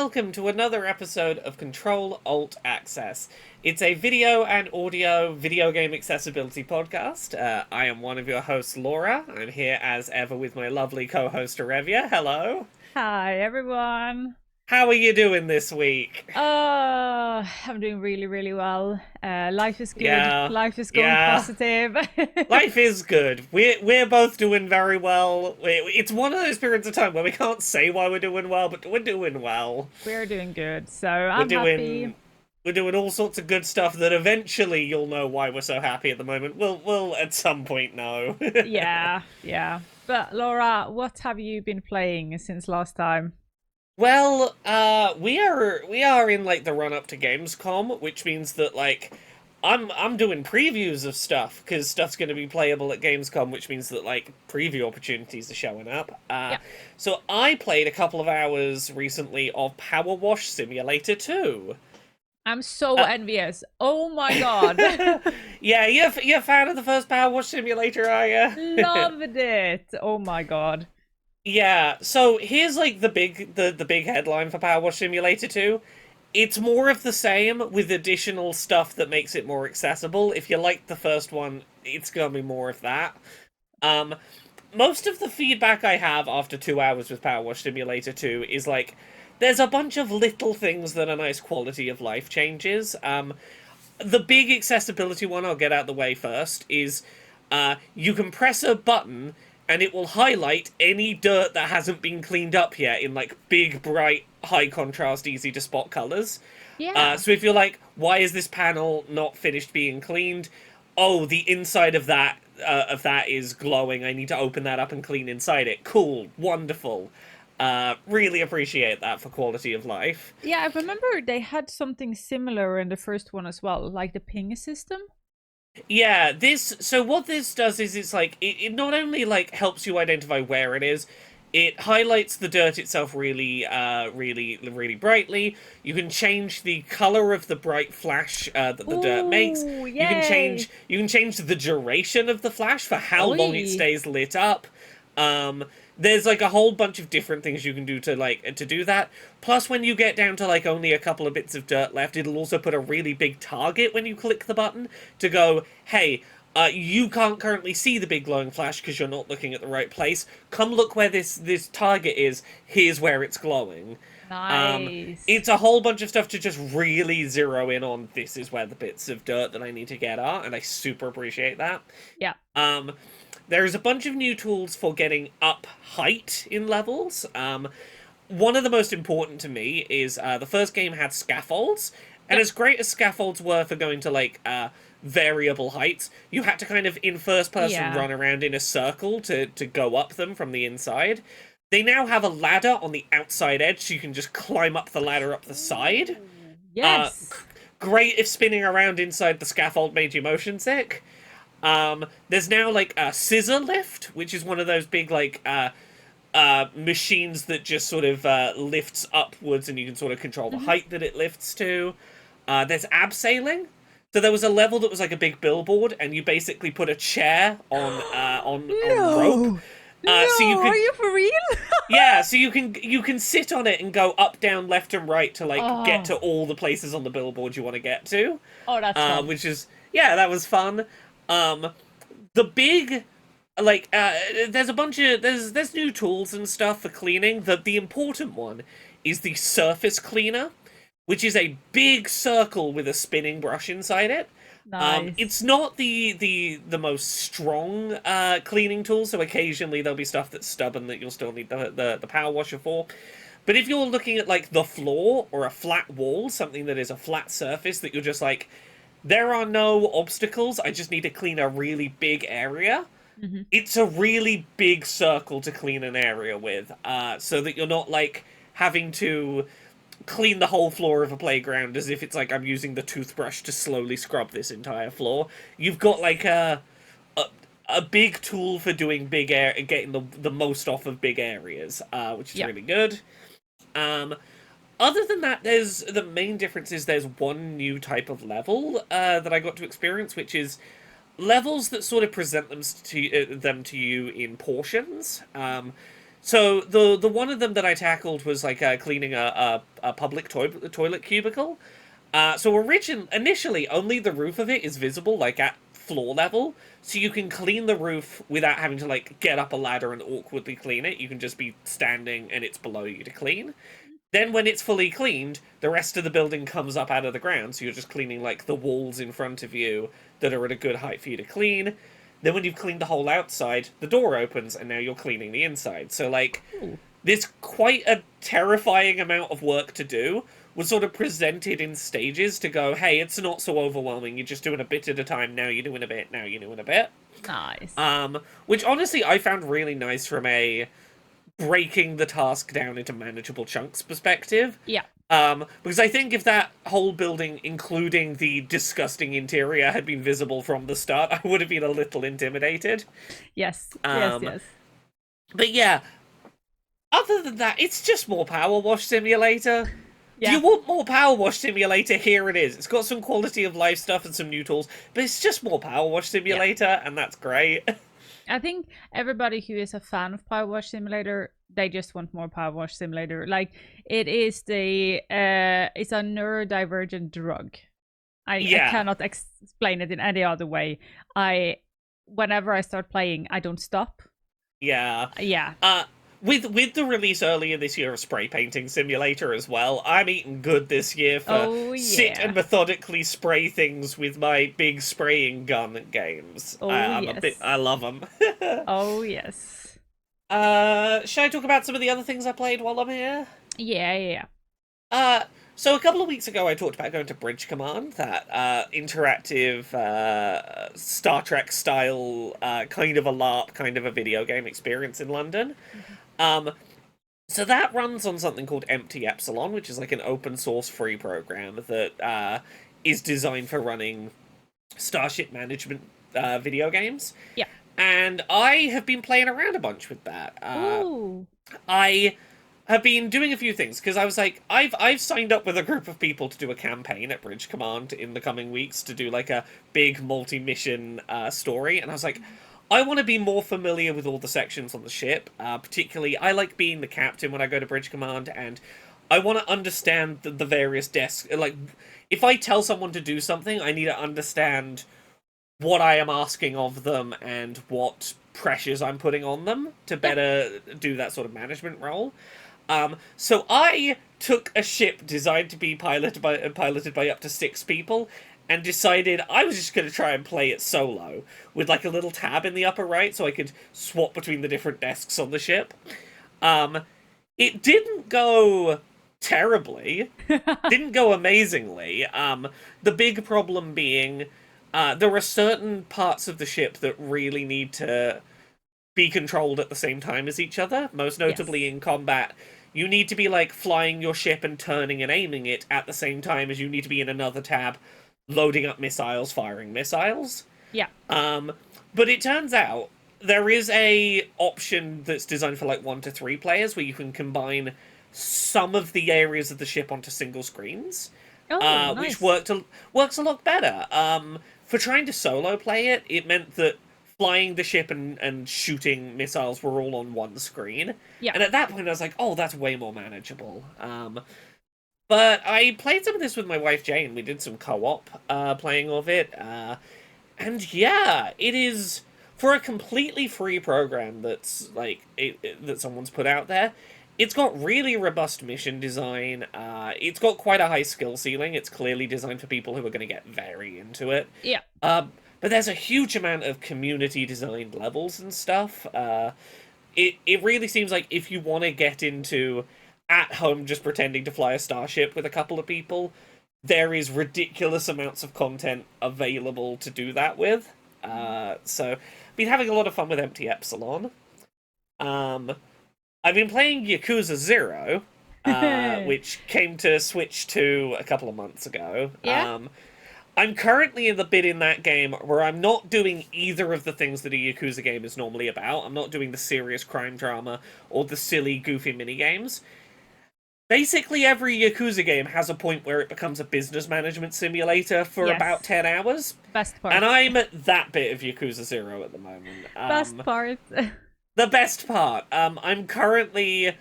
welcome to another episode of Control Alt Access. It's a video and audio video game accessibility podcast. I am one of your hosts, Laura. I'm here as ever with my lovely co-host, Arevia. Hello. Hi, everyone. How are you doing this week? I'm doing really, really well. Life is good. Yeah, Life is going yeah. positive. Life is good. We're both doing very well. It's one of those periods of time where we can't say why we're doing well, but we're doing well. We're doing good, so We're I'm happy. doing we're doing all sorts of good stuff that eventually you'll know why we're so happy at the moment. We'll at some point know. Yeah, yeah. But Laura, what have you been playing since last time? Well, we are in like the run up to Gamescom, which means that like I'm doing previews of stuff because stuff's going to be playable at Gamescom, which means that like preview opportunities are showing up. Yeah, So I played a couple of hours recently of Powerwash Simulator 2. I'm so Uh, envious. Oh my god. yeah, you're a fan of the first Powerwash Simulator, are you? Loved it. Oh my god. Yeah, so here's like the big headline for Power Wash Simulator 2. It's more of the same with additional stuff that makes it more accessible. If you liked the first one, it's gonna be more of that. Um Most of the feedback I have after 2 hours with Power Wash Simulator 2 is like there's a bunch of little things that are nice quality of life changes. The big accessibility one I'll get out the way first is you can press a button and it will highlight any dirt that hasn't been cleaned up yet in like big, bright, high contrast, easy to spot colors. Yeah. So if you're like, why is this panel not finished being cleaned? Oh, the inside of that is glowing. I need to open that up and clean inside it. Cool, wonderful. Really appreciate that for quality of life. Yeah, I remember they had something similar in the first one as well, like the ping system. Yeah, so what this does is it's like it not only like helps you identify where it is, it highlights the dirt itself really brightly. You can change the color of the bright flash that the dirt makes. Ooh, yay. You can change the duration of the flash for how long it Oi. stays lit up. Um, there's like a whole bunch of different things you can do to do that. Plus, when you get down to like only a couple of bits of dirt left, it'll also put a really big target when you click the button to go, hey, you can't currently see the big glowing flash because you're not looking at the right place. Come look where this target is. Here's where it's glowing. Nice. It's a whole bunch of stuff to just really zero in on. This is where the bits of dirt that I need to get are, and I super appreciate that. Yeah. Um, there's a bunch of new tools for getting up height in levels. One of the most important to me is the first game had scaffolds, and Yeah. as great as scaffolds were for going to like variable heights, you had to kind of in first person Yeah. run around in a circle to go up them from the inside. They now have a ladder on the outside edge, so you can just climb up the ladder up the side. Ooh, Uh, yes. Great if spinning around inside the scaffold made you motion sick. There's now like a scissor lift, which is one of those big like machines that just sort of lifts upwards, and you can sort of control the Hmm. height that it lifts to. There's abseiling. So there was a level that was like a big billboard, and you basically put a chair on rope. No. So you No, could are you for real? yeah, so you can sit on it and go up, down, left, and right to like get Oh. to all the places on the billboard you want to get to. Oh, that's fun. Which is yeah, that was fun. The big like there's a bunch of there's new tools and stuff for cleaning. The important one is the surface cleaner, which is a big circle with a spinning brush inside it. Nice. It's not the most strong cleaning tool, so occasionally there'll be stuff that's stubborn that you'll still need the power washer for. But if you're looking at like the floor or a flat wall, something that is a flat surface that you're just like, there are no obstacles, I just need to clean a really big area. Hmm. It's a really big circle to clean an area with, so that you're not like having to clean the whole floor of a playground as if it's like I'm using the toothbrush to slowly scrub this entire floor. You've got like a, a big tool for doing big air and getting the most off of big areas, which is Yeah. really good. Um, Other than that, there's the main difference is there's one new type of level that I got to experience, which is levels that sort of present them to you in portions. So the one of them that I tackled was like cleaning a public toilet cubicle. So initially only the roof of it is visible, like at floor level, so you can clean the roof without having to like get up a ladder and awkwardly clean it. You can just be standing and it's below you to clean. Then when it's fully cleaned, the rest of the building comes up out of the ground, so you're just cleaning like the walls in front of you that are at a good height for you to clean. Then when you've cleaned the whole outside, the door opens and now you're cleaning the inside. So like Ooh. there's quite a terrifying amount of work to do, was sort of presented in stages to go, hey, it's not so overwhelming. You're just doing a bit at a time. Now you're doing a bit. Now you're doing a bit. Nice. Which honestly I found really nice from a breaking the task down into manageable chunks perspective. Yeah. Because I think if that whole building, including the disgusting interior, had been visible from the start, I would have been a little intimidated. Yes. Yes. But yeah, other than that, it's just more Powerwash Simulator. Yeah. Do you want more Powerwash Simulator? Here it is. It's got some quality of life stuff and some new tools, but it's just more Powerwash Simulator, and that's great. I think everybody who is a fan of Powerwash Simulator, they just want more Powerwash Simulator. Like it is it's a neurodivergent drug. I cannot explain it in any other way. Whenever I start playing, I don't stop. Yeah. Yeah. With the release earlier this year of Spray Painting Simulator as well, I'm eating good this year for sit and methodically spray things with my big spraying gun games. I love them. Oh, yes. Should I talk about some of the other things I played while I'm here? Yeah. So a couple of weeks ago I talked about going to Bridge Command, that interactive Star Trek style kind of a LARP, kind of a video game experience in London. So that runs on something called Empty Epsilon, which is like an open source free program that is designed for running Starship management video games. Yeah. And I have been playing around a bunch with that. Ooh. I have been doing a few things, because I was like, I've signed up with a group of people to do a campaign at Bridge Command in the coming weeks to do like a big multi-mission story, and I was like, I want to be more familiar with all the sections on the ship. Particularly, I like being the captain when I go to Bridge Command, and I want to understand the various desks. Like, if I tell someone to do something, I need to understand what I am asking of them and what pressures I'm putting on them to better do that sort of management role. So I took a ship designed to be piloted by up to 6 people, and decided I was just going to try and play it solo, with like a little tab in the upper right so I could swap between the different desks on the ship. It didn't go terribly, didn't go amazingly. The big problem being, there are certain parts of the ship that really need to be controlled at the same time as each other, most notably in combat. You need to be like flying your ship and turning and aiming it at the same time as you need to be in another tab loading up missiles, firing missiles. Yeah. But it turns out there is a option that's designed for like 1 to 3 players where you can combine some of the areas of the ship onto single screens. Nice. Which works a lot better. For trying to solo play it, it meant that flying the ship and shooting missiles were all on one screen. Yeah. And at that point I was like, oh, that's way more manageable. But I played some of this with my wife Jane. We did some co-op playing of it. And yeah, it is, for a completely free program that's like that someone's put out there, it's got really robust mission design. It's got quite a high skill ceiling. It's clearly designed for people who are going to get very into it. Yeah. But there's a huge amount of community designed levels and stuff. It really seems like if you want to get into at home just pretending to fly a starship with a couple of people, there is ridiculous amounts of content available to do that with. So, been having a lot of fun with Empty Epsilon. I've been playing Yakuza 0, which came to Switch 2 a couple of months ago. Yeah. I'm currently in the bit in that game where I'm not doing either of the things that a Yakuza game is normally about. I'm not doing the serious crime drama or the silly, goofy minigames. Basically, every Yakuza game has a point where it becomes a business management simulator for about 10 hours. Best part. And I'm at that bit of Yakuza 0 at the moment. Best part. the best part. I'm currently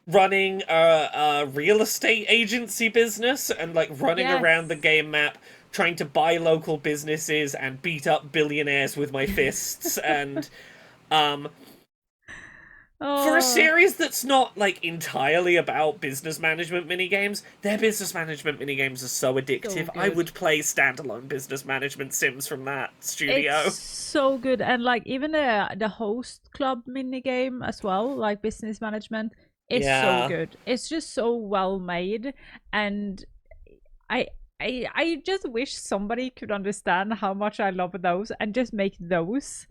running a real estate agency business and like running around the Yes. game map trying to buy local businesses and beat up billionaires with my fists and um for a Oh, series that's not like entirely about business management minigames, their business management minigames are so so addictive. I good. would play standalone business management sims from that It's studio. so good, and like even the host club mini game as well, like business management, is so Yeah. good. It's just so well made, and I I just wish somebody could understand how much I love those and just make those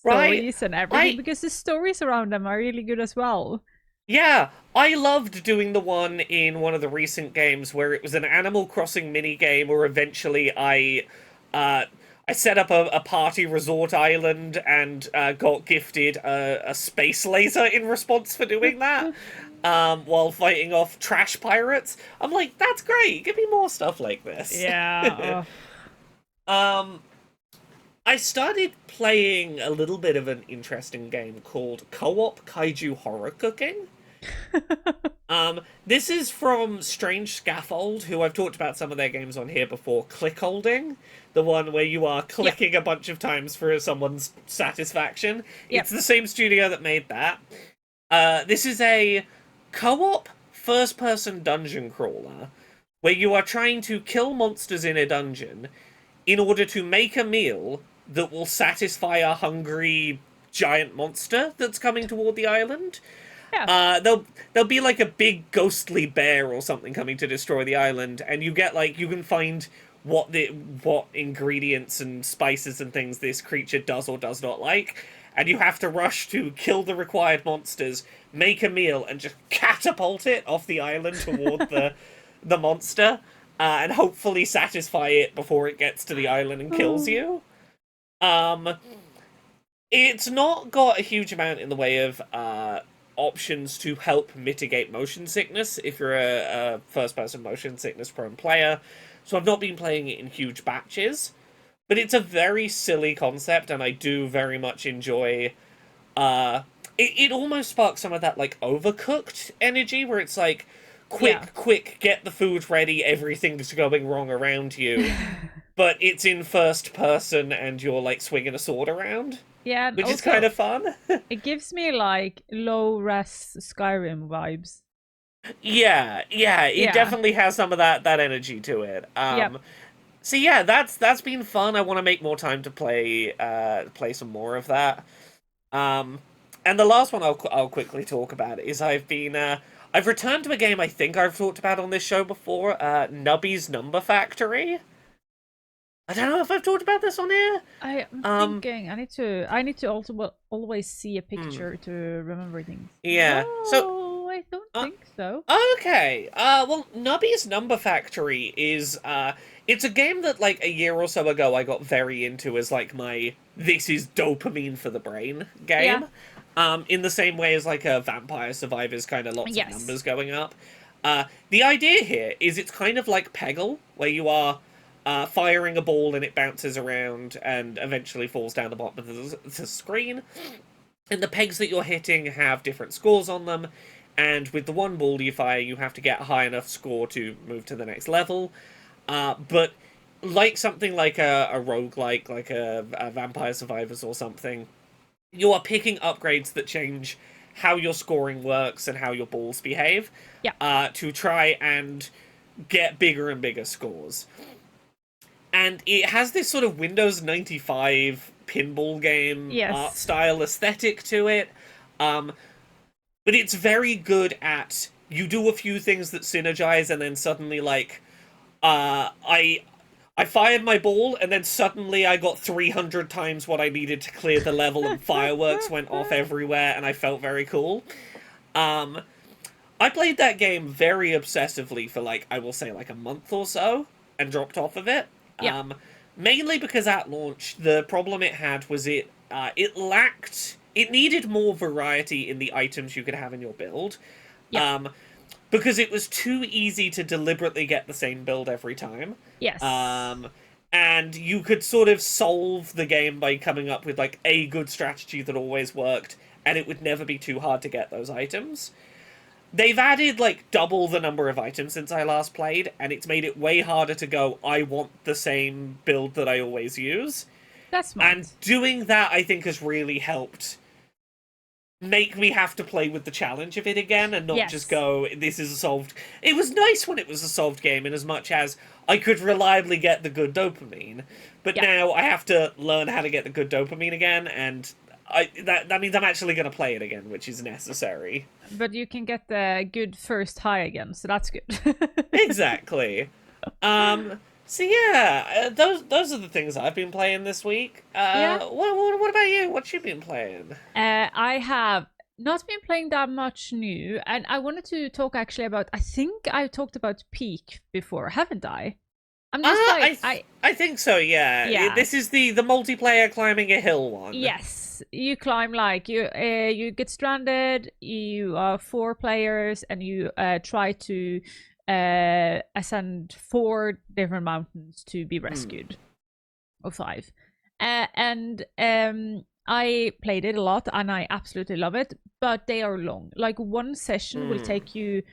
Right? stories and everything, I because the stories around them are really good as well. Yeah, I loved doing the one in one of the recent games where it was an Animal Crossing mini game where eventually uh, I set up a party resort island and got gifted a space laser in response for doing that, while fighting off trash pirates. I'm like, that's great. Give me more stuff like this. Yeah. um, I started playing a little bit of an interesting game called Co-op Kaiju Horror Cooking. This is from Strange Scaffold, who I've talked about some of their games on here before. Click holding, the one where you are Yep. clicking a bunch of times for someone's satisfaction. Yep. It's the same studio that made that. This is a co-op first-person dungeon crawler where you are trying to kill monsters in a dungeon in order to make a meal that will satisfy a hungry giant monster that's coming toward the island. Yeah. There'll be like a big ghostly bear or something coming to destroy the island, and you get like you can find what ingredients and spices and things this creature does or does not like, and you have to rush to kill the required monsters, make a meal, and just catapult it off the island toward the monster, and hopefully satisfy it before it gets to the island and kills Oh. you. Um, it's not got a huge amount in the way of options to help mitigate motion sickness if you're a first-person motion sickness prone player. So I've not been playing it in huge batches, but it's a very silly concept, and I do very much enjoy. It almost sparks some of that like overcooked energy, where it's like, Yeah. quick, get the food ready, everything's going wrong around you, but it's in first person, and you're like swinging a sword around, Yeah, and which is kind also of fun. it gives me like low res Skyrim vibes. Yeah, it Yeah. definitely has some of that energy to it. Yep. So yeah, that's been fun. I want to make more time to play some more of that. Um, and the last one I'll quickly talk about is I've returned to a game I think I've talked about on this show before. Nubby's Number Factory. I don't know if I've talked about this on here. I'm Um, thinking I need to also always see a hmm, picture to remember things. yeah. So No, I don't uh, think so. Okay. Well, Nubby's Number Factory is it's a game that like a year or so ago I got very into as like my this is dopamine for the brain Yeah. game. In the same way as like a Vampire Survivors kind of lots of Yes. numbers going up. The idea here is it's kind of like Peggle, where you are firing a ball and it bounces around and eventually falls down the bottom of the screen. And the pegs that you're hitting have different scores on them, and with the one ball you fire, you have to get a high enough score to move to the next level. But like something like a roguelike, like a Vampire Survivors or something, you are picking upgrades that change how your scoring works and how your balls behave, Yeah. to try and get bigger and bigger scores. And it has this sort of Windows 95 pinball game art Yes. style aesthetic to it. Um, but it's very good at you do a few things that synergize, and then suddenly like I fired my ball, and then suddenly I got 300 times what I needed to clear the level, and fireworks went off everywhere, and I felt very cool. Um, I played that game very obsessively for like I will say like a month or so, and dropped off of it. Yeah. Um, Mainly because at launch the problem it had was it lacked it needed more variety in the items you could have in your build. Yeah. Because it was too easy to deliberately get the same build every time. Yes. And you could sort of solve the game by coming up with like a good strategy that always worked and it would never be too hard to get those items. They've added, like, double the number of items since I last played, and it's made it way harder to go, I want the same build that I always use. That's smart. And doing that, I think, has really helped make me have to play with the challenge of it again, and not just go, this is a solved... It was nice when it was a solved game, in as much as I could reliably get the good dopamine. But now I have to learn how to get the good dopamine again, and that means I'm actually going to play it again, which is necessary. But you can get the good first high again, so that's good. Exactly. So yeah, those are the things I've been playing this week. What about you? What you been playing? I have not been playing that much new, and I wanted to talk actually about. I think I talked about Peak before, haven't I? I'm just I think so. Yeah. This is the multiplayer climbing a hill one. Yes, you climb like you get stranded. You are 4 players, and you try to ascend 4 different mountains to be rescued, or 5. And I played it a lot, and I absolutely love it. But they are long. Like, one session will take you,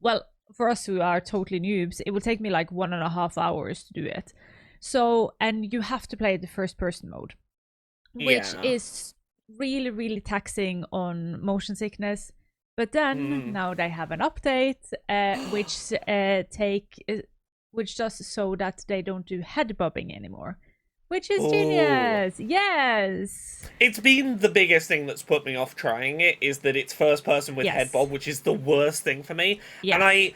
well, for us who are totally noobs, it will take me like 1.5 hours to do it. So, and you have to play the first person mode, which is really, really taxing on motion sickness. But then now they have an update, which does so that they don't do head bobbing anymore, which is genius. Yes, it's been the biggest thing that's put me off trying it, is that it's first person with head bob, which is the worst thing for me. And I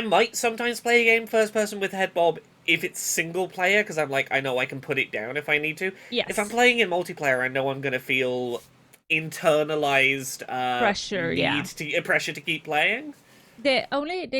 might sometimes play a game first person with head bob if it's single player, because I'm like, I know I can put it down if I need to. If I'm playing in multiplayer, I know I'm going to feel internalized pressure to keep playing. The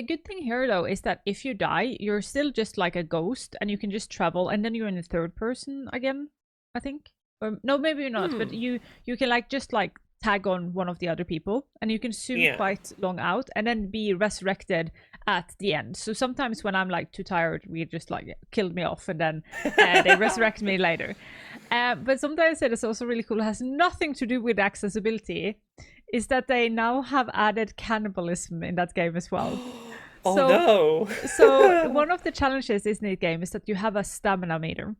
good thing here though is that if you die, you're still just like a ghost, and you can just travel, and then you're in the third person again, I think. Or no, maybe you're not, but you can like just like tag on one of the other people, and you can zoom quite long out and then be resurrected at the end. So sometimes when I'm like too tired, we just like killed me off, and then they resurrect me later. But sometimes it is also really cool. It has nothing to do with accessibility. Is that they now have added cannibalism in that game as well. So one of the challenges in the game is that you have a stamina meter.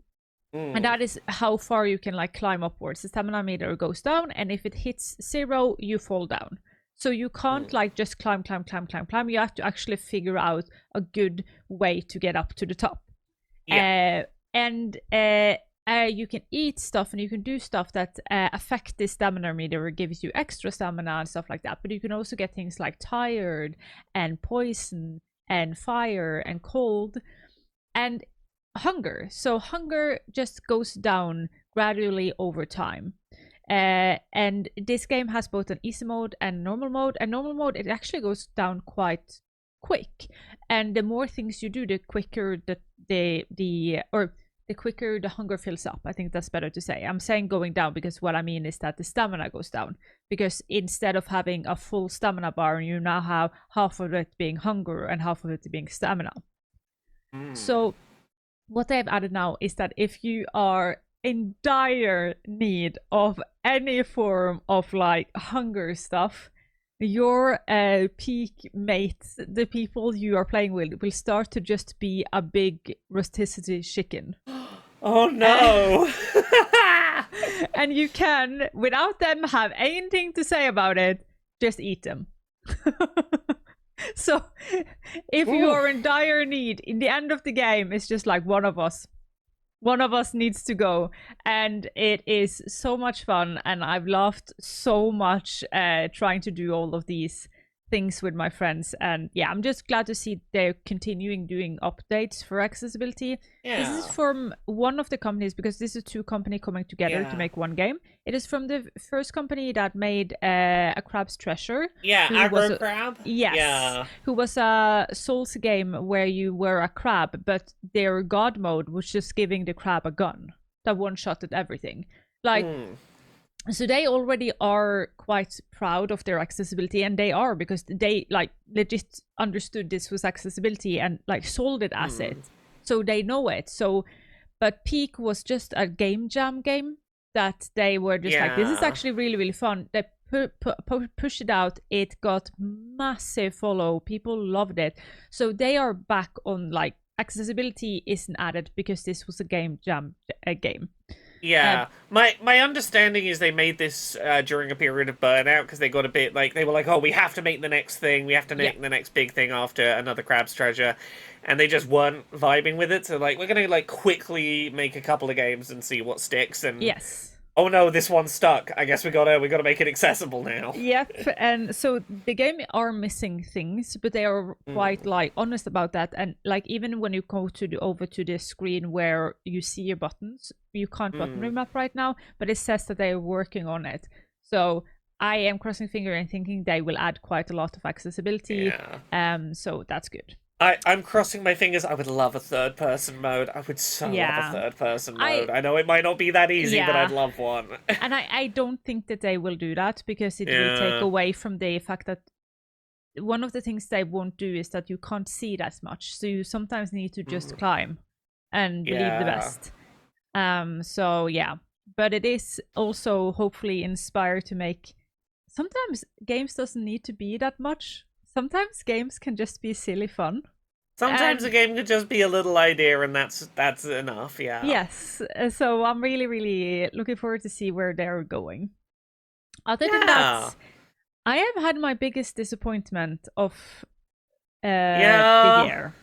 And that is how far you can like climb upwards. The stamina meter goes down, and if it hits 0, you fall down. So you can't like just climb. You have to actually figure out a good way to get up to the top. You can eat stuff, and you can do stuff that affect the stamina meter, or gives you extra stamina and stuff like that. But you can also get things like tired, and poison, and fire, and cold, and hunger. So hunger just goes down gradually over time. And this game has both an easy mode and normal mode. And normal mode, it actually goes down quite quick. And the more things you do, the quicker the quicker the hunger fills up. I think that's better to say. I'm saying going down because what I mean is that the stamina goes down. Because instead of having a full stamina bar, you now have half of it being hunger and half of it being stamina. So what they've added now is that if you are in dire need of any form of like hunger stuff, your peak mates, the people you are playing with, will start to just be a big rusticity chicken. Oh no! And you can, without them have anything to say about it, just eat them. So if you are in dire need, in the end of the game, it's just like one of us needs to go, and it is so much fun, and I've laughed so much trying to do all of these things with my friends. And yeah, I'm just glad to see they're continuing doing updates for accessibility. This is from one of the companies, because this is 2 companies coming together to make one game. It is from the first company that made A Crab's Treasure. Aggro Crab. Yes. Yeah. Who was a Souls game where you were a crab, but their god mode was just giving the crab a gun that one-shotted everything. Like, so they already are quite proud of their accessibility, and they are, because they like legit understood this was accessibility and like sold it as it. So they know it. So, but Peak was just a game jam game that they were just like, this is Yeah. actually really, really fun. They pushed it out. It got massive follow. People loved it. So they are back on, like, accessibility isn't added because this was a game jam game. Yeah, my understanding is they made this during a period of burnout because they got a bit like they were like, oh, we have to make the next thing, we have to make the next big thing after another Crab's Treasure, and they just weren't vibing with it. So like, we're gonna like quickly make a couple of games and see what sticks. And Yes. oh no, this one's stuck. I guess we gotta make it accessible now. Yep, and so the game are missing things, but they are quite like honest about that. And like even when you go to over to the screen where you see your buttons, you can't button remap right now, but it says that they are working on it. So I am crossing finger and thinking they will add quite a lot of accessibility. Yeah. So that's good. I'm crossing my fingers. I would love a third-person mode. I would so love a third-person mode. I know it might not be that easy, but I'd love one. And I don't think that they will do that because it will take away from the fact that one of the things they won't do is that you can't see that much. So you sometimes need to just climb and believe the best. So yeah, but it is also hopefully inspired to make. Sometimes games doesn't need to be that much. Sometimes games can just be silly fun. Sometimes a game could just be a little idea, and that's enough. Yeah. Yes. So I'm really, really looking forward to see where they're going. Other than that, I have had my biggest disappointment of the year.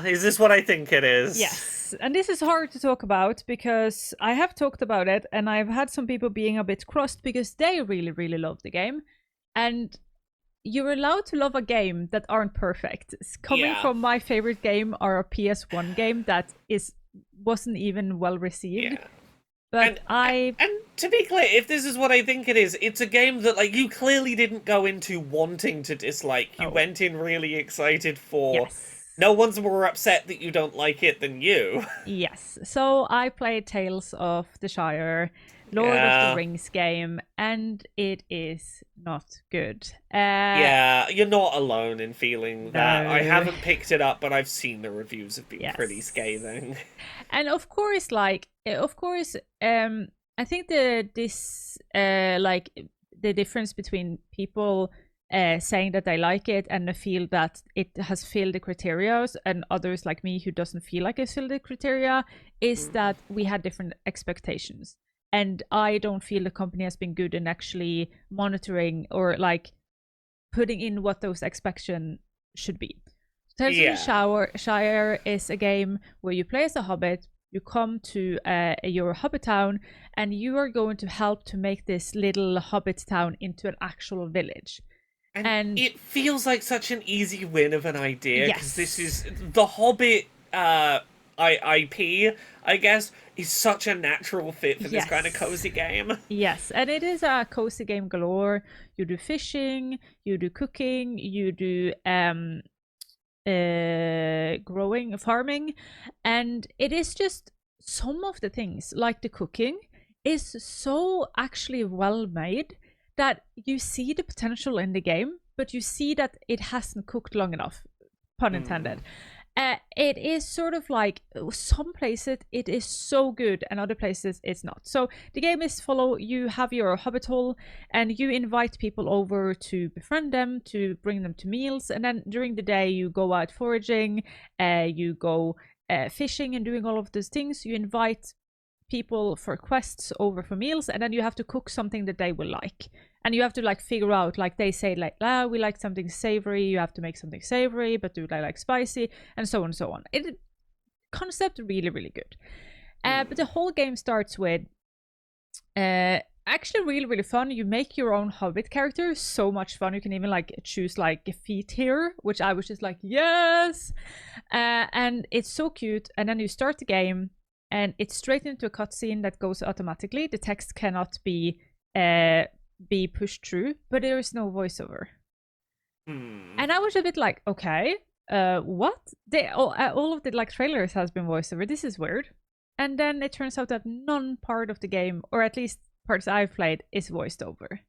Is this what I think it is? Yes. And this is hard to talk about because I have talked about it, and I've had some people being a bit crossed because they really, really love the game. And you're allowed to love a game that aren't perfect. Coming from my favorite game or a PS1 game that wasn't even well received. Yeah. But and to be clear, if this is what I think it is, it's a game that like you clearly didn't go into wanting to dislike. You went in really excited for. Yes. No one's more upset that you don't like it than you. Yes. So I played Tales of the Shire, Lord of the Rings game, and it is not good. You're not alone in feeling that. I haven't picked it up, but I've seen the reviews have been pretty scathing. And of course, I think the difference between people saying that they like it and feel that it has filled the criteria, and others like me who doesn't feel like it's filled the criteria, is that we had different expectations. And I don't feel the company has been good in actually monitoring or like putting in what those expectations should be. Tales of the Shire is a game where you play as a hobbit, you come to your hobbit town, and you are going to help to make this little hobbit town into an actual village. And it feels like such an easy win of an idea, because this is the Hobbit IP, I guess, is such a natural fit for this kind of cozy game. Yes, and it is a cozy game galore. You do fishing, you do cooking, you do farming, and it is just some of the things, like the cooking, is so actually well made that you see the potential in the game, but you see that it hasn't cooked long enough, pun intended. It is sort of like some places it is so good and other places it's not. So the game is you have your hobbit hole and you invite people over to befriend them, to bring them to meals, and then during the day you go out foraging, you go fishing and doing all of those things. You invite people for quests over for meals, and then you have to cook something that they will like. And you have to like figure out, like they say, like, we like something savory, you have to make something savory, but do they like spicy, and so on and so on. Concept really, really good. But the whole game starts with actually really, really fun. You make your own hobbit character, so much fun. You can even like choose like a feat here, which I was just like, yes! And it's so cute. And then you start the game, and it's straight into a cutscene that goes automatically. The text cannot be pushed through, but there is no voiceover. And I was a bit like, okay, what? All of the like trailers has been voiceover. This is weird. And then it turns out that none part of the game, or at least parts I've played, is voiced over.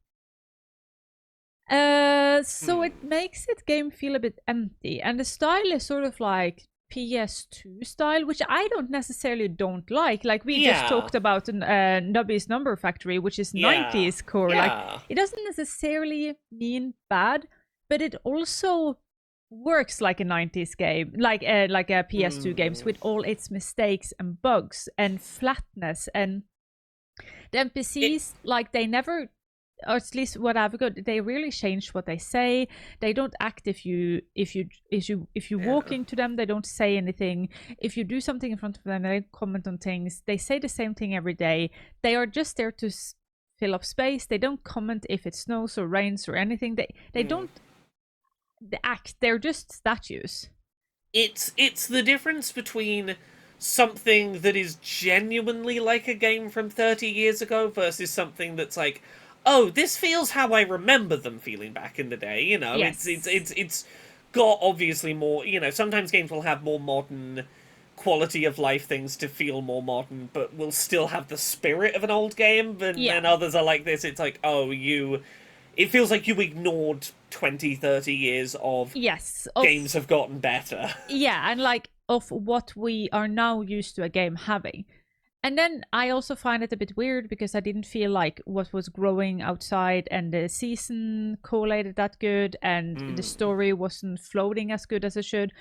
So it makes it game feel a bit empty, and the style is sort of like PS2 style, which I don't necessarily don't like. Like we just talked about Nubby's Number Factory, which is 90s core. Like it doesn't necessarily mean bad, but it also works like a 90s game, like a PS2 games with all its mistakes and bugs and flatness, and the NPCs like they never, or at least what I've got, they really change what they say. They don't act if you walk into them. They don't say anything. If you do something in front of them, they don't comment on things. They say the same thing every day. They are just there to fill up space. They don't comment if it snows or rains or anything. They don't act. They're just statues. It's the difference between something that is genuinely like a game from 30 years ago versus something that's like, oh, this feels how I remember them feeling back in the day. You know, yes. it's got obviously more. You know, sometimes games will have more modern quality of life things to feel more modern, but will still have the spirit of an old game. And others are like this. It's like, oh, it feels like you ignored 20, 30 years of games have gotten better. Yeah, and like of what we are now used to a game having. And then I also find it a bit weird because I didn't feel like what was growing outside and the season collated that good and the story wasn't floating as good as it should.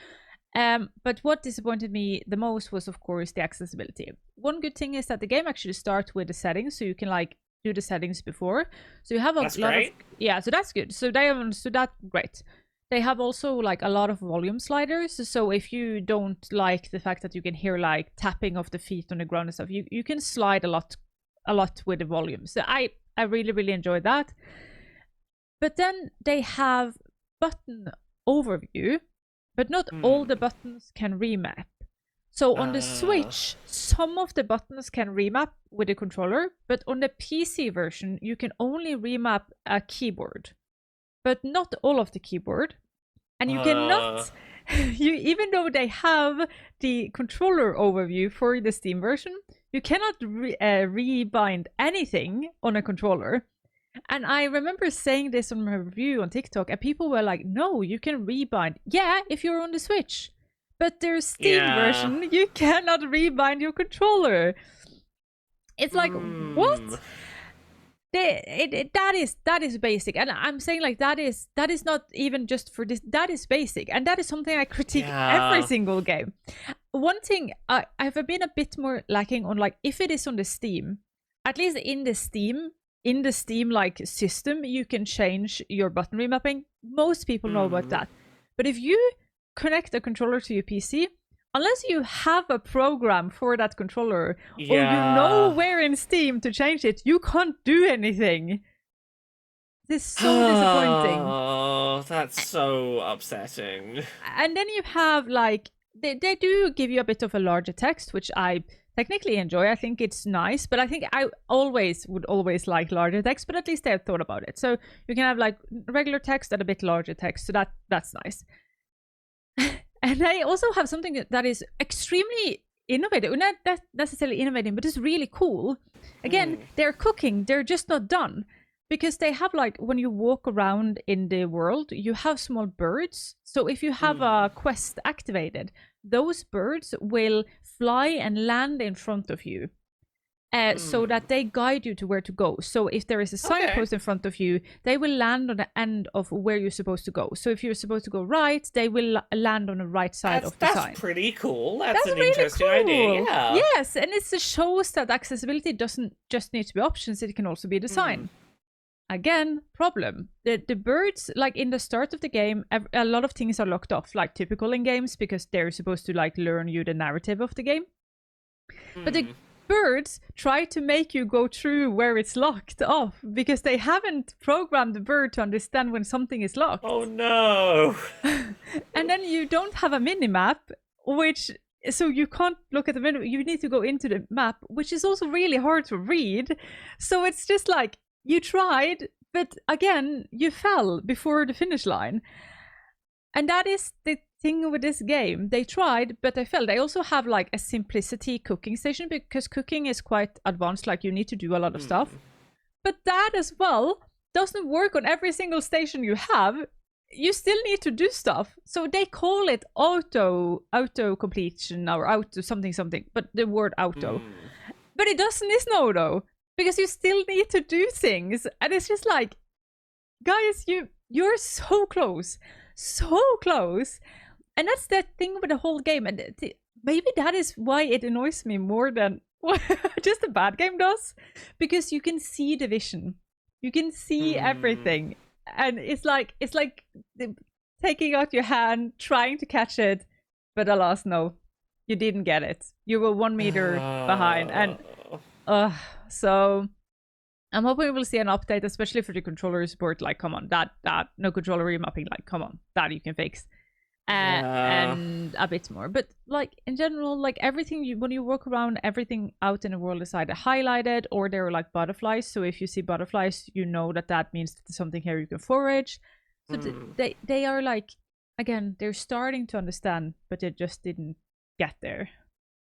But what disappointed me the most was, of course, the accessibility. One good thing is that the game actually starts with the settings, so you can like do the settings before. So you have a lot of... Yeah, so that's good. So that's great. They have also like a lot of volume sliders. So if you don't like the fact that you can hear like tapping of the feet on the ground and stuff, you can slide a lot with the volume. So I really, really enjoyed that. But then they have button overview, but not all the buttons can remap. So on the Switch, some of the buttons can remap with the controller, but on the PC version, you can only remap a keyboard, but not all of the keyboard. And you cannot, even though they have the controller overview for the Steam version, you cannot rebind anything on a controller. And I remember saying this on my review on TikTok, and people were like, no, you can rebind. Yeah, if you're on the Switch. But their Steam version, you cannot rebind your controller. It's like, what? That is basic, and I'm saying like that is not even just for this. That is basic, and that is something I critique every single game. One thing I've been a bit more lacking on, like if it is on the Steam, at least in the Steam like system, you can change your button remapping. Most people know about that, but if you connect a controller to your PC, unless you have a program for that controller or you know where in Steam to change it, you can't do anything. This is so disappointing. Oh, that's so upsetting. And then you have like they do give you a bit of a larger text, which I technically enjoy. I think it's nice, but I think I would always like larger text, but at least they have thought about it. So you can have like regular text and a bit larger text, so that's nice. And they also have something that is extremely innovative. Not that necessarily innovating, but it's really cool. Again, they're cooking. They're just not done. Because they have like, when you walk around in the world, you have small birds. So if you have a quest activated, those birds will fly and land in front of you. So that they guide you to where to go. So if there is a signpost in front of you, they will land on the end of where you're supposed to go. So if you're supposed to go right, they will land on the right side of the sign. That's pretty cool. That's an really interesting cool. idea. Yeah. Yes, and it shows that accessibility doesn't just need to be options, it can also be design. Again, problem. The birds, like in the start of the game, a lot of things are locked off, like typical in games, because they're supposed to like learn you the narrative of the game. But the birds try to make you go through where it's locked off because they haven't programmed the bird to understand when something is locked. Oh no. And then you don't have a minimap, so you can't look at the minimap. You need to go into the map, which is also really hard to read. So it's just like, you tried, but again, you fell before the finish line. And that is the thing with this game. They tried, but they failed. They also have like a simplicity cooking station because cooking is quite advanced. Like you need to do a lot of stuff. But that as well doesn't work on every single station you have. you still need to do stuff. So they call it auto completion or auto something, but the word auto. But it doesn't is no though, because you still need to do things, and it's just like, guys, you're so close, and that's the thing with the whole game, and maybe that is why it annoys me more than just a bad game does, because you can see the vision, you can see everything, and it's like taking out your hand, trying to catch it, but alas, no, you didn't get it. You were 1 meter behind, and so I'm hoping we'll see an update, especially for the controller support. Like, come on, that no controller remapping. Like, come on, that you can fix, and a bit more. But like in general, like everything when you walk around, everything out in the world is either highlighted or they're like butterflies. So if you see butterflies, you know that means that there's something here you can forage. So they are like, again, they're starting to understand, but they just didn't get there.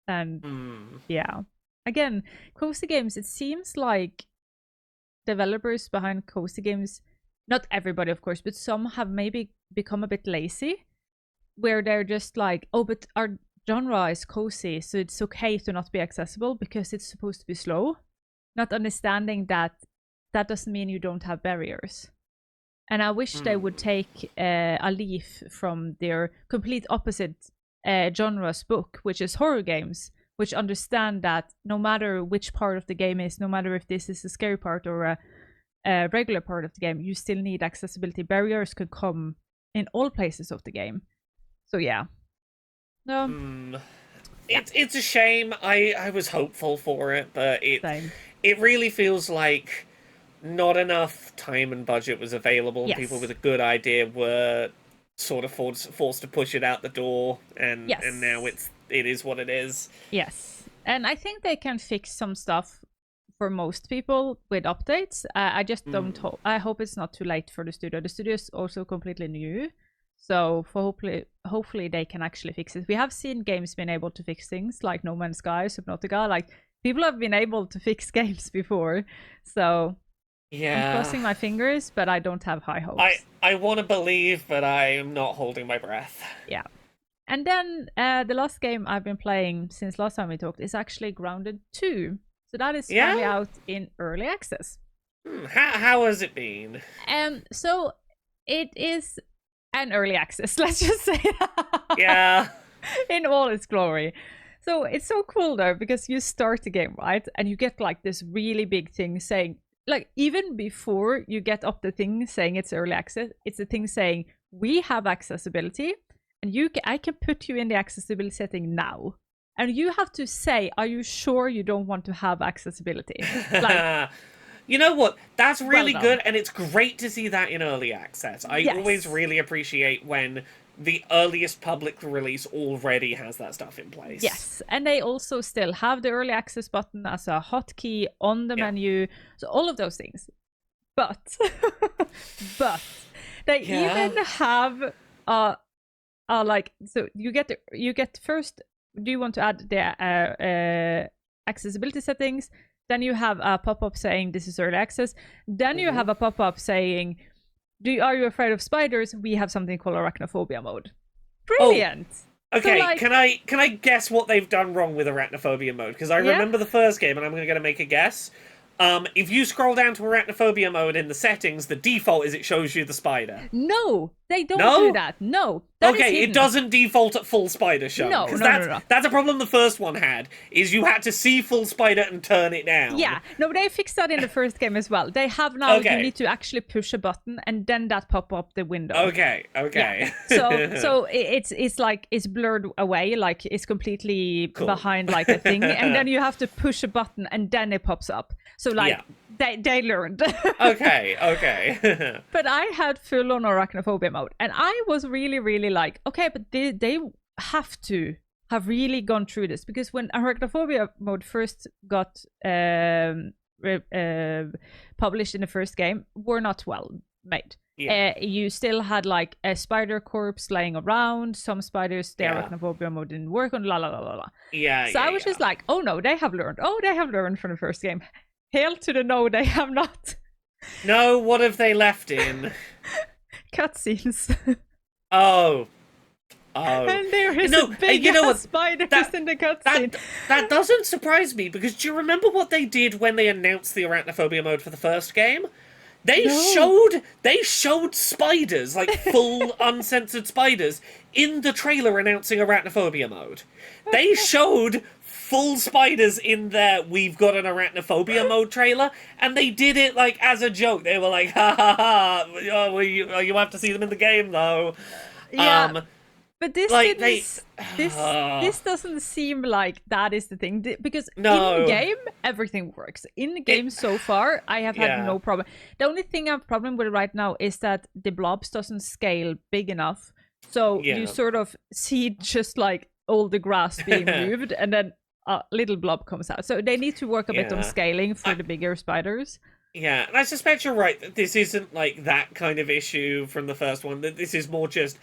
And yeah, again, Cozy Games. It seems like developers behind Cozy Games, not everybody of course, but some have maybe become a bit lazy, where they're just like, oh, but our genre is cozy, so it's okay to not be accessible because it's supposed to be slow, not understanding that doesn't mean you don't have barriers. And I wish they would take a leaf from their complete opposite genre's book, which is horror games, which understand that no matter which part of the game is, no matter if this is a scary part or a regular part of the game, you still need accessibility. Barriers could come in all places of the game. So yeah. No. It's a shame. I was hopeful for it, but it really feels like not enough time and budget was available. Yes. People with a good idea were sort of forced to push it out the door, and now it is what it is. Yes, and I think they can fix some stuff for most people with updates. I just don't hope. I hope it's not too late for the studio. The studio is also completely new, so hopefully they can actually fix it. We have seen games being able to fix things like No Man's Sky, Subnautica. Like, people have been able to fix games before, so yeah, I'm crossing my fingers, but I don't have high hopes. I want to believe, but I am not holding my breath. Yeah. And then the last game I've been playing since last time we talked is actually Grounded 2. So that is finally out in early access. How has it been? So it is an early access, let's just say that. Yeah. In all its glory. So it's so cool though, because you start the game, right? And you get like this really big thing saying, like, even before you get up the thing saying it's early access, it's a thing saying, we have accessibility, and I can put you in the accessibility setting now. And you have to say, are you sure you don't want to have accessibility? Like, you know what? That's really good, and it's great to see that in early access. I always really appreciate when the earliest public release already has that stuff in place. Yes, and they also still have the early access button as a hotkey on the menu. So all of those things. But they even have like, so you get first, do you want to add the accessibility settings? Then you have a pop-up saying this is early access. Then you have a pop-up saying, are you afraid of spiders? We have something called arachnophobia mode. Brilliant. Oh, okay, so, like, can I guess what they've done wrong with arachnophobia mode? Because I remember the first game, and I'm going to make a guess. If you scroll down to arachnophobia mode in the settings, the default is it shows you the spider. No, they don't do that. No. Okay, it doesn't default at full spider show. No. That's a problem the first one had, is you had to see full spider and turn it down. Yeah, no, they fixed that in the first game as well. They have now, you need to actually push a button and then that pop up the window. Okay. Yeah. So it's like, it's blurred away, like it's completely behind like a thing, and then you have to push a button and then it pops up. So like, they learned. Okay. But I had full on arachnophobia mode, and I was really, really like, okay, but they have to have really gone through this, because when arachnophobia mode first got published in the first game, were not well made. You still had like a spider corpse laying around. Some spiders, the arachnophobia mode didn't work on. So I was just like, oh no, they have learned. Oh, they have learned from the first game. Hail to the no, they have not. No, what have they left in? cutscenes. Oh. And there is No, a big you know what? spider in the cutscene. That doesn't surprise me, because do you remember what they did when they announced the arachnophobia mode for the first game? They showed spiders, like full uncensored spiders, in the trailer announcing arachnophobia mode. They showed full spiders in their "We've got an arachnophobia mode" trailer, and they did it like as a joke. They were like, "Ha ha ha! Oh, well, you have to see them in the game though." Yeah. But this like didn't, this doesn't seem like that is the thing, because No. in game everything works. In the game so far, I have had no problem. The only thing I have problem with right now is that the blobs doesn't scale big enough, so you sort of see just like all the grass being moved, and then a little blob comes out. So they need to work a bit on scaling for the bigger spiders. Yeah, and I suspect you're right that this isn't like that kind of issue from the first one. That this is more just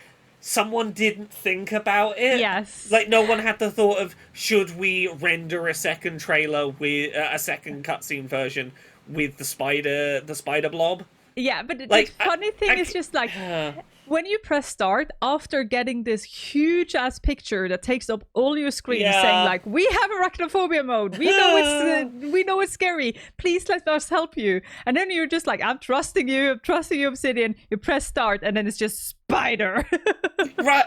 someone didn't think about it. Yes. Like, no one had the thought of, should we render a second trailer with a second cutscene version with the spider blob? Yeah, but like, the funny thing is just like, when you press start, after getting this huge ass picture that takes up all your screen, saying like, "We have arachnophobia mode. We know it's scary. Please let us help you." And then you're just like, "I'm trusting you, Obsidian." You press start, and then it's just spider. Right.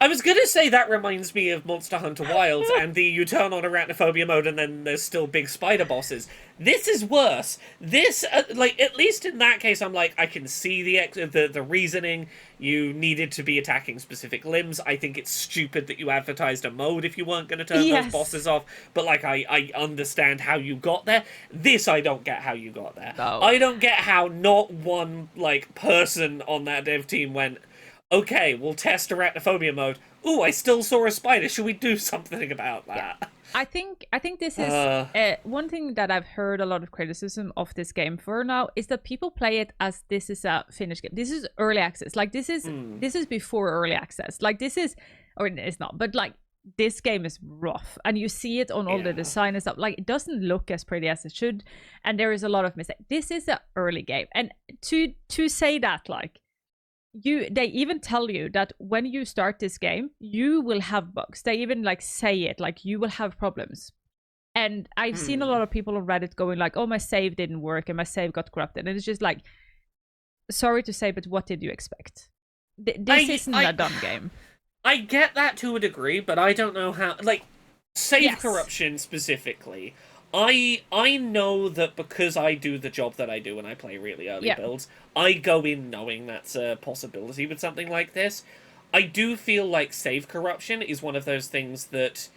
I was gonna say that reminds me of Monster Hunter Wilds, and you turn on arachnophobia mode and then there's still big spider bosses. This is worse. This, like, at least in that case, I'm like, I can see the reasoning. You needed to be attacking specific limbs. I think it's stupid that you advertised a mode if you weren't going to turn those bosses off. But, like, I understand how you got there. This, I don't get how you got there. No. I don't get how not one, like, person on that dev team went, okay, we'll test arachnophobia mode. Ooh, I still saw a spider. Should we do something about that? Yeah. I think this is one thing that I've heard a lot of criticism of this game for now is that people play it as this is a finished game. This is early access. Like this is before early access. Like this is, or it's not, but like this game is rough, and you see it on all the design and stuff. Like it doesn't look as pretty as it should, and there is a lot of mistakes. This is an early game, and to say that, like, they even tell you that when you start this game you will have bugs. They even like say it, like you will have problems. And I've seen a lot of people on Reddit going like, oh, my save didn't work and my save got corrupted, and it's just like, sorry to say, but what did you expect? This isn't a dumb game. I get that to a degree, but I don't know how, like, save corruption specifically. I know that because I do the job that I do when I play really early builds, I go in knowing that's a possibility with something like this. I do feel like save corruption is one of those things that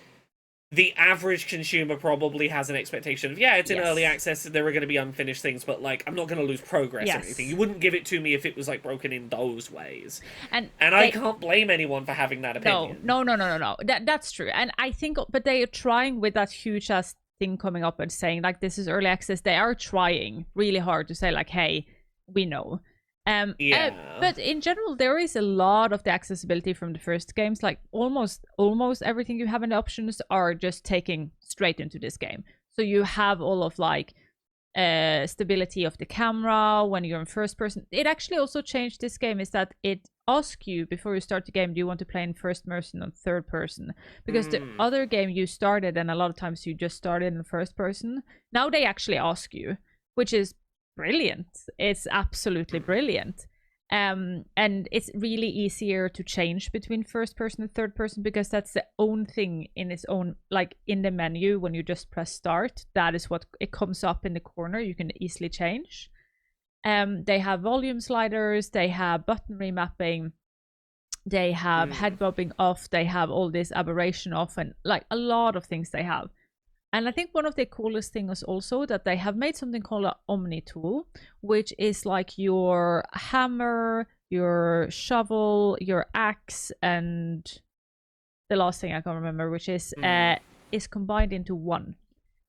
the average consumer probably has an expectation of, it's in early access, there are going to be unfinished things, but, like, I'm not going to lose progress or anything. You wouldn't give it to me if it was, like, broken in those ways. And I can't blame anyone for having that opinion. No. That's true. And I think, but they are trying with that huge-ass thing coming up and saying, like, this is early access. They are trying really hard to say, like, hey, we know. But in general, there is a lot of the accessibility from the first games. Like almost everything you have in the options are just taking straight into this game. So you have all of like stability of the camera when you're in first person. It actually also changed this game is that it asks you before you start the game, do you want to play in first person or third person? Because the other game you started, and a lot of times you just started in first person. Now they actually ask you, which is brilliant. It's absolutely brilliant. And it's really easier to change between first person and third person because that's the own thing in its own, like in the menu when you just press start, that is what it comes up in the corner. You can easily change. They have volume sliders, they have button remapping, they have head bobbing off, they have all this aberration off, and like a lot of things they have. And I think one of the coolest things is also that they have made something called an Omni tool, which is like your hammer, your shovel, your axe, and the last thing I can remember, which is combined into one.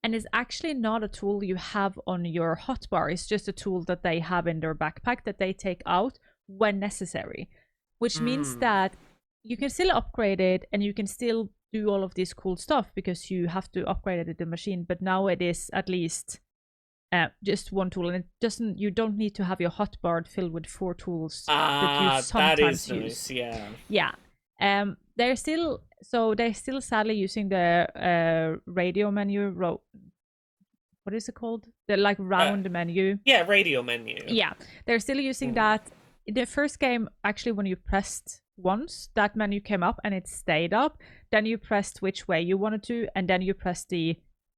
And it's actually not a tool you have on your hotbar. It's just a tool that they have in their backpack that they take out when necessary, which means that you can still upgrade it and you can still do all of this cool stuff because you have to upgrade it in the machine, but now it is at least just one tool, and you don't need to have your hotbar filled with 4 tools that you That sometimes is nice, use. yeah. They're still sadly using the radio menu. What is it called? The like round menu. Yeah, radio menu. Yeah, they're still using that. In the first game, actually, when you pressed once, that menu came up and it stayed up. Then you pressed which way you wanted to, and then you pressed the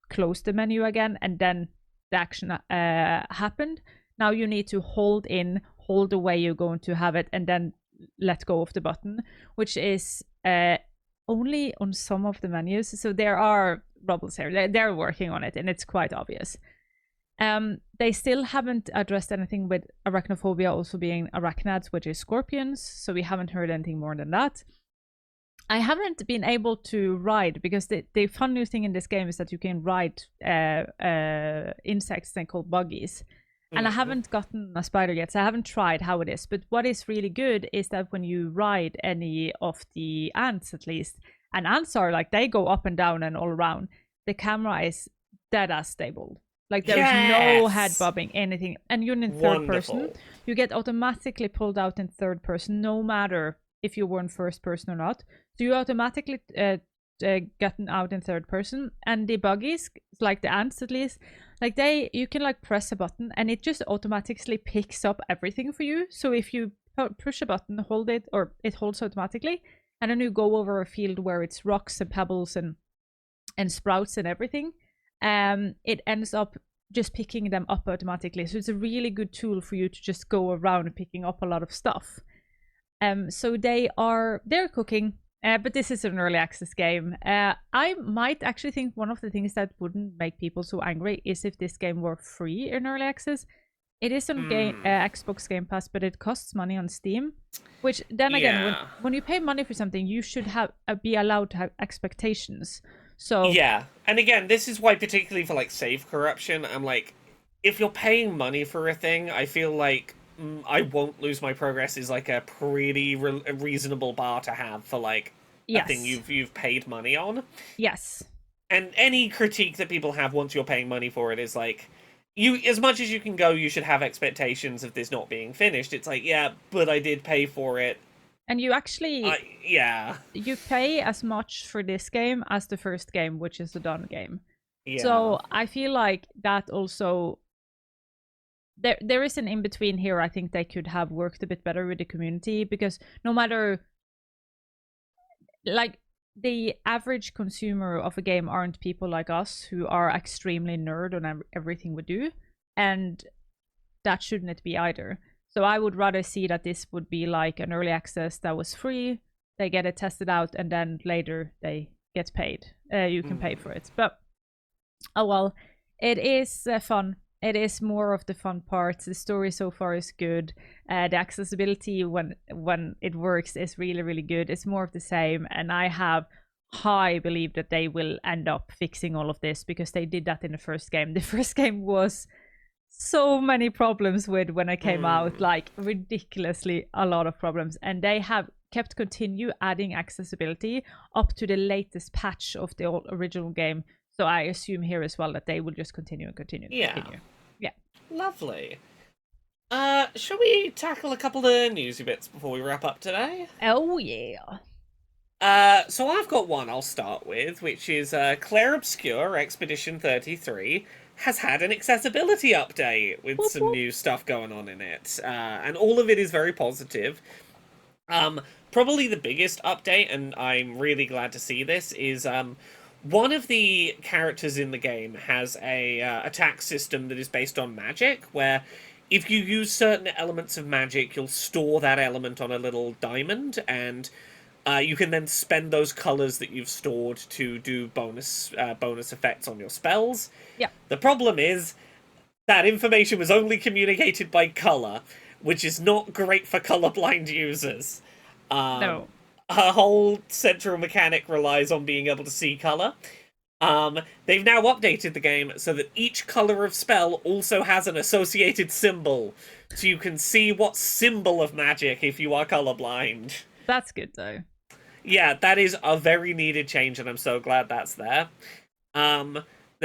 close the menu again, and then the action happened. Now you need to hold the way you're going to have it, and then let go of the button, which is only on some of the menus. So there are bubbles here. They're working on it, and it's quite obvious. They still haven't addressed anything with arachnophobia also being arachnids, which is scorpions. So we haven't heard anything more than that. I haven't been able to ride, because the fun new thing in this game is that you can ride insects they call buggies. And I haven't gotten a spider yet, so I haven't tried how it is. But what is really good is that when you ride any of the ants, at least, and ants are like, they go up and down and all around, the camera is dead as stable. Like there's no head bobbing, anything. And you're in third person. You get automatically pulled out in third person, no matter if you were in first person or not. So you automatically gotten out in third person. And the buggies, like the ants at least, like you can like press a button and it just automatically picks up everything for you. So if you push a button, hold it, or it holds automatically, and then you go over a field where it's rocks and pebbles and sprouts and everything, it ends up just picking them up automatically. So it's a really good tool for you to just go around picking up a lot of stuff. So they're cooking, but this is an early access game. I might actually think one of the things that wouldn't make people so angry is if this game were free in early access. It is on Xbox Game Pass, but it costs money on Steam. Which then again, when you pay money for something, you should be allowed to have expectations. So yeah, and again, this is why, particularly for like save corruption, I'm like, if you're paying money for a thing, I feel like I won't lose my progress is like a pretty reasonable bar to have for like a thing you've paid money on. Yes. And any critique that people have once you're paying money for it is like, you, as much as you can go, you should have expectations of this not being finished. It's like, yeah, but I did pay for it. And you actually, you pay as much for this game as the first game, which is the done game. Yeah. So I feel like that also, there is an in-between here. I think they could have worked a bit better with the community, because no matter, like, the average consumer of a game aren't people like us who are extremely nerd on everything we do, and that shouldn't be either. So I would rather see that this would be like an early access that was free, they get it tested out, and then later they get paid. You can pay for it. But, oh well, it is fun. It is more of the fun parts. The story so far is good. The accessibility when it works is really, really good. It's more of the same, and I have high belief that they will end up fixing all of this, because they did that in the first game. The first game was so many problems with when it came out, like ridiculously a lot of problems, and they have kept continue adding accessibility up to the latest patch of the original game. So I assume here as well that they will just continue and continue and continue. Yeah. Lovely. Shall we tackle a couple of newsy bits before we wrap up today? Oh yeah. So I've got one I'll start with, which is Clair Obscur Expedition 33 has had an accessibility update with some new stuff going on in it. And all of it is very positive. Probably the biggest update, and I'm really glad to see this, is one of the characters in the game has a attack system that is based on magic, where if you use certain elements of magic, you'll store that element on a little diamond, and you can then spend those colors that you've stored to do bonus effects on your spells. Yeah. The problem is that information was only communicated by color, which is not great for colorblind users. No. Her whole central mechanic relies on being able to see color. They've now updated the game so that each color of spell also has an associated symbol, so you can see what symbol of magic if you are colorblind. That's good though.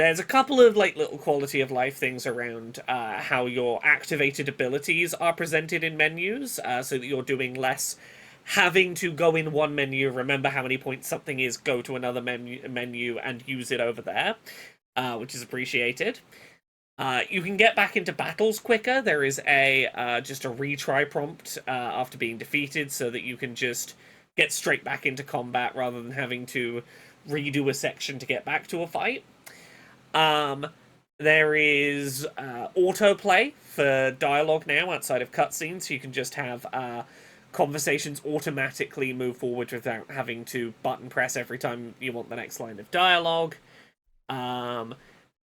there's a couple of like little quality of life things around how your activated abilities are presented in menus, so that you're doing less having to go in one menu, remember how many points something is, go to another menu and use it over there, which is appreciated. You can get back into battles quicker. There is just a retry prompt after being defeated, so that you can just get straight back into combat rather than having to redo a section to get back to a fight. There is autoplay for dialogue now outside of cutscenes, so you can just have conversations automatically move forward without having to button press every time you want the next line of dialogue. And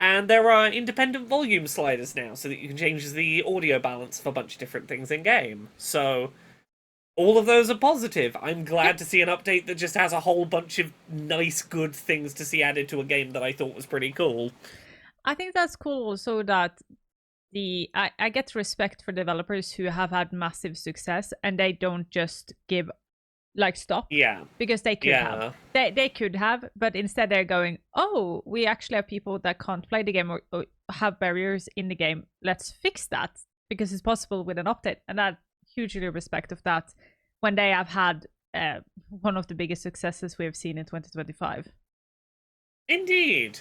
there are independent volume sliders now, so that you can change the audio balance for a bunch of different things in-game. So, all of those are positive. I'm glad to see an update that just has a whole bunch of nice, good things to see added to a game that I thought was pretty cool. I think that's cool also that I get respect for developers who have had massive success and they don't just give stop. Yeah. Because they could have. They could have, but instead they're going, oh, we actually have people that can't play the game or have barriers in the game. Let's fix that because it's possible with an update. And I hugely respect of that when they have had one of the biggest successes we have seen in 2025. Indeed.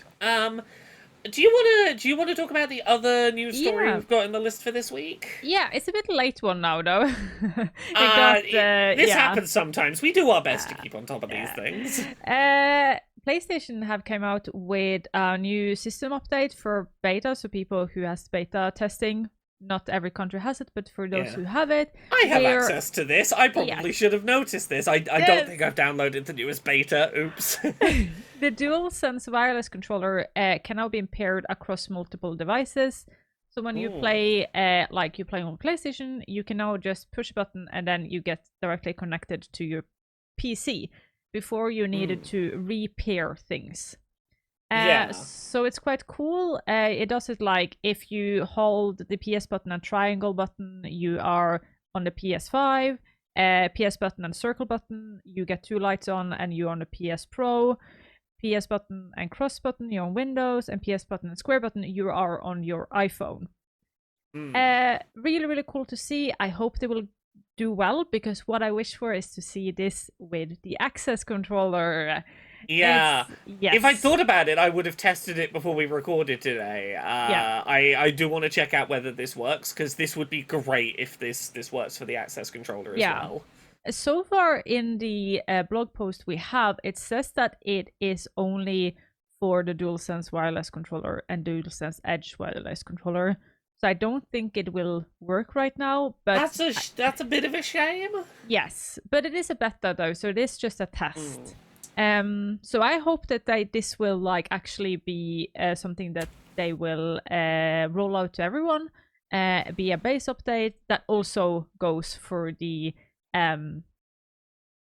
Do you want to talk about the other news story we've got in the list for this week? Yeah, it's a bit late one now, though. This happens sometimes. We do our best to keep on top of these things. PlayStation have come out with a new system update for beta, so people who has beta testing. Not every country has it, but for those who have it, I have access to this. I probably should have noticed this. I don't think I've downloaded the newest beta. Oops. The DualSense wireless controller can now be paired across multiple devices. So when you play, like you play on PlayStation, you can now just push a button and then you get directly connected to your PC. Before you needed to repair things. So it's quite cool. It does it like if you hold the PS button and triangle button, you are on the PS5. PS button and circle button, you get two lights on and you're on the PS Pro. PS button and cross button, you're on Windows. And PS button and square button, you are on your iPhone. Really, really cool to see. I hope they will do well, because what I wish for is to see this with the access controller. Yeah. If I thought about it, I would have tested it before we recorded today. I do want to check out whether this works, because this would be great if this works for the access controller as well. So far in the blog post we have, it says that it is only for the DualSense wireless controller and DualSense Edge wireless controller. So I don't think it will work right now. But that's a bit of a shame. Yes, but it is a beta though, so it is just a test. So I hope that this will like actually be something that they will roll out to everyone, be a base update that also goes for the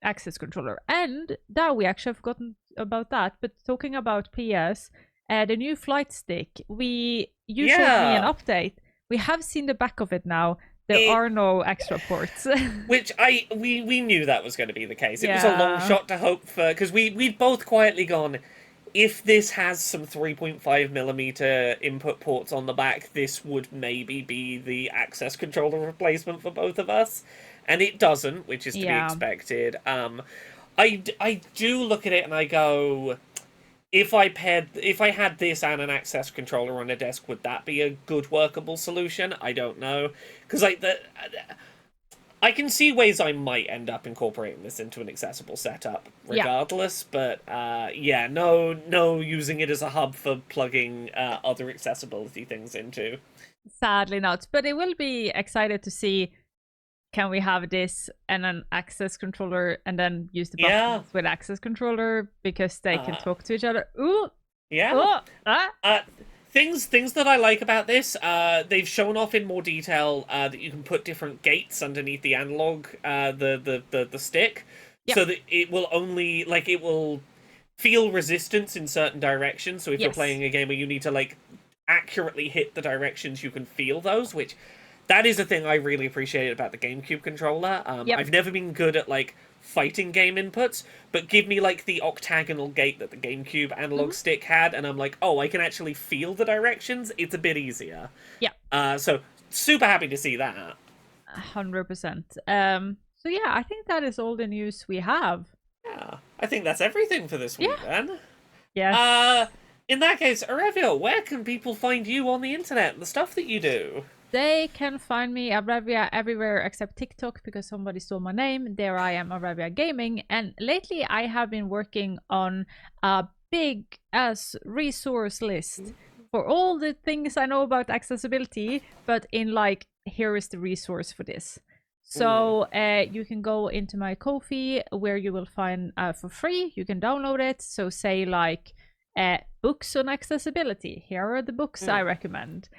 access controller. And now we actually have forgotten about that, but talking about PS, the new Flightstick, you showed me an update. We have seen the back of it now. There are no extra ports. Which we knew that was going to be the case. It was a long shot to hope for, because we'd both quietly gone, if this has some 3.5mm input ports on the back, this would maybe be the access controller replacement for both of us. And it doesn't, which is to be expected. I do look at it and I go, if I had this and an access controller on a desk, would that be a good workable solution? I don't know, because I can see ways I might end up incorporating this into an accessible setup, regardless. But no using it as a hub for plugging other accessibility things into. Sadly not, but it will be excited to see. Can we have this and an access controller and then use the buttons with access controller, because they can talk to each other? Ooh! Yeah. Things that I like about this, they've shown off in more detail that you can put different gates underneath the analog, the stick, so that it will only, like, it will feel resistance in certain directions. So if you're playing a game where you need to, like, accurately hit the directions, you can feel those, which... That is a thing I really appreciated about the GameCube controller. I've never been good at, like, fighting game inputs, but give me like the octagonal gate that the GameCube analog stick had, and I'm like, oh, I can actually feel the directions. It's a bit easier. Yeah. So super happy to see that. 100%. So yeah, I think that is all the news we have. Yeah, I think that's everything for this week then. Yes. In that case, Arevio, where can people find you on the internet and the stuff that you do? They can find me Arevia everywhere except TikTok because somebody stole my name. There I am, Arevia Gaming. And lately I have been working on a big ass resource list for all the things I know about accessibility, but in like, here is the resource for this. So you can go into my Ko-fi where you will find for free, you can download it. So say like books on accessibility. Here are the books I recommend.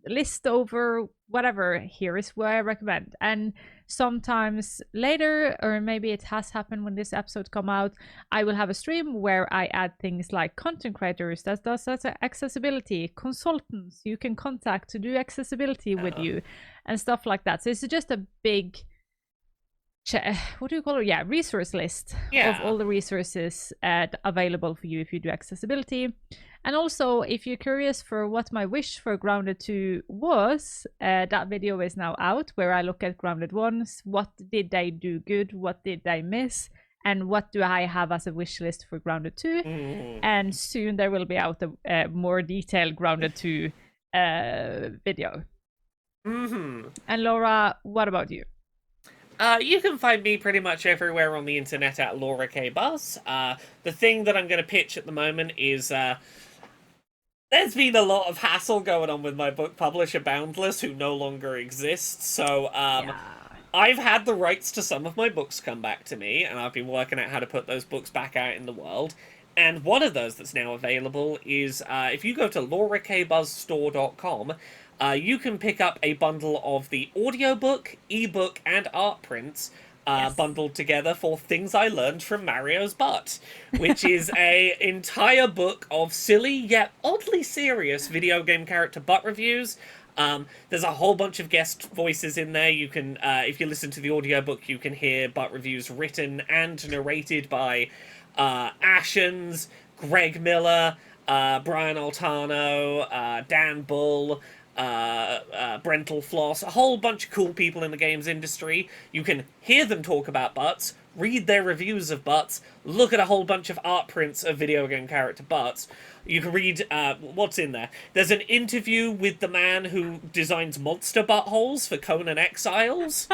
List over whatever. Here is what I recommend. And sometimes later, or maybe it has happened when this episode come out, I will have a stream where I add things like content creators that does accessibility, consultants you can contact to do accessibility with you, and stuff like that. So it's just a big what do you call it? Yeah, resource list of all the resources available for you if you do accessibility. And also, if you're curious for what my wish for Grounded 2 was, that video is now out where I look at Grounded 1. What did they do good? What did they miss? And what do I have as a wish list for Grounded 2? And soon there will be out a more detailed Grounded 2 video. And Laura, what about you? You can find me pretty much everywhere on the internet at Laura K. Buzz. The thing that I'm going to pitch at the moment is there's been a lot of hassle going on with my book publisher, Boundless, who no longer exists. So I've had the rights to some of my books come back to me, and I've been working out how to put those books back out in the world. And one of those that's now available is if you go to laurakbuzzstore.com, you can pick up a bundle of the audiobook, ebook, and art prints bundled together for Things I Learned from Mario's Butt, which is a entire book of silly yet oddly serious video game character butt reviews. There's a whole bunch of guest voices in there. You can, if you listen to the audiobook, you can hear butt reviews written and narrated by Ashens, Greg Miller, Brian Altano, Dan Bull, Brental Floss, a whole bunch of cool people in the games industry. You can hear them talk about butts, read their reviews of butts, look at a whole bunch of art prints of video game character butts. You can read what's in there. There's an interview with the man who designs monster buttholes for Conan Exiles.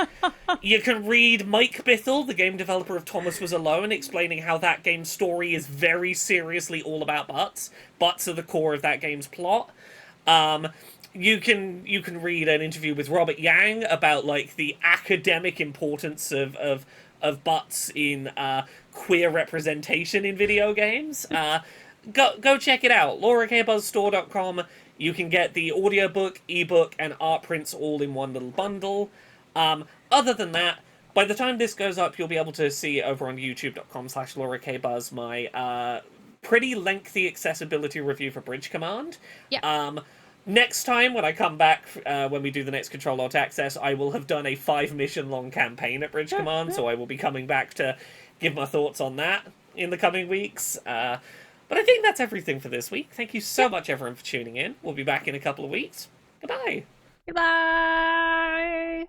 You can read Mike Bithell, the game developer of Thomas Was Alone, explaining how that game's story is very seriously all about butts. Butts are the core of that game's plot. You can read an interview with Robert Yang about like the academic importance of butts in queer representation in video games. Go check it out. laurakbuzzstore.com. You can get the audiobook, ebook, and art prints all in one little bundle. Other than that, by the time this goes up, you'll be able to see over on youtube.com/laurakbuzz my pretty lengthy accessibility review for Bridge Command. Yeah. Next time, when I come back, when we do the next Ctrl Alt Access, I will have done a 5-mission long campaign at Bridge Command, so I will be coming back to give my thoughts on that in the coming weeks. But I think that's everything for this week. Thank you so much, everyone, for tuning in. We'll be back in a couple of weeks. Goodbye. Goodbye.